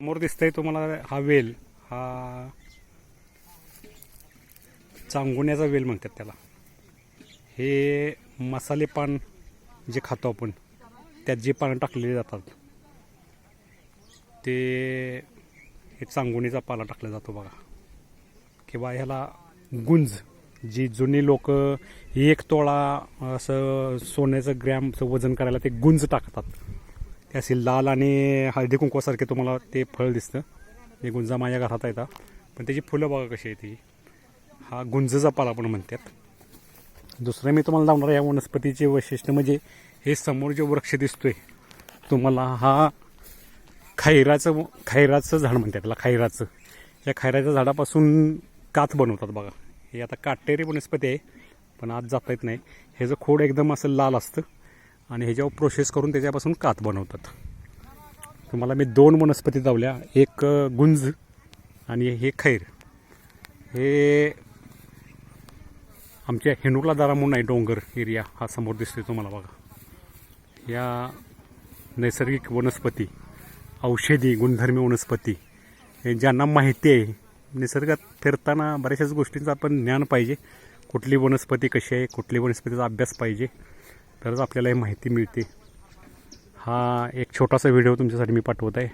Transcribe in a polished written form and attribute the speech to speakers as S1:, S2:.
S1: समोर दिसतंय तुम्हाला हा वेल, हा चांगुण्याचा वेल म्हणतात त्याला. हे मसाले पान जे खातो आपण त्यात जे पानं टाकलेली जातात ते हे चांगुणीचा पाला टाकला जातो बघा. किंवा ह्याला गुंज, जी जुनी लोक 1 तोळा असं सोन्याचं ग्रॅमचं वजन करायला ते गुंज टाकतात. ते असे लाल आणि हळदी कुंकवासारखे तुम्हाला ते फळ दिसतं. हे गुंजा माझ्या घरात येतात, पण त्याची फुलं बघा कशी आहे ती. हा गुंजचा पाला पण म्हणतात. दुसरं मी तुम्हाला लावणार या वनस्पतीचे वैशिष्ट्य म्हणजे हे समोर जे वृक्ष दिसतोय तुम्हाला, हा खैराचं झाड म्हणतात त्याला. खैराचं, या खैराच्या झाडापासून काथ बनवतात बघा. हे आता काटेरी वनस्पती आहे, पण आज जाता येत नाही. ह्याचं खोड एकदम असं लाल असतं आणि ह्याच्यावर प्रोसेस करून त्याच्यापासून काथ बनवतात. तुम्हाला मी 2 वनस्पती लावल्या, एक गुंज आणि हे खैर. हे आमच्या हेनुर्ला दारा म्हणून आहे डोंगर एरिया, हा समोर दिसतोय तुम्हाला बघा. या नैसर्गिक वनस्पती, औषधी गुणधर्मी वनस्पती, हे ज्यांना माहिती आहे, निसर्गात फिरताना बऱ्याचशाच गोष्टींचं आपण ज्ञान पाहिजे. कुठली वनस्पती कशी आहे, कुठली वनस्पतीचा अभ्यास पाहिजे, तरच आपल्याला ही माहिती मिळते. हा एक छोटासा व्हिडिओ तुमच्यासाठी मी पाठवत आहे.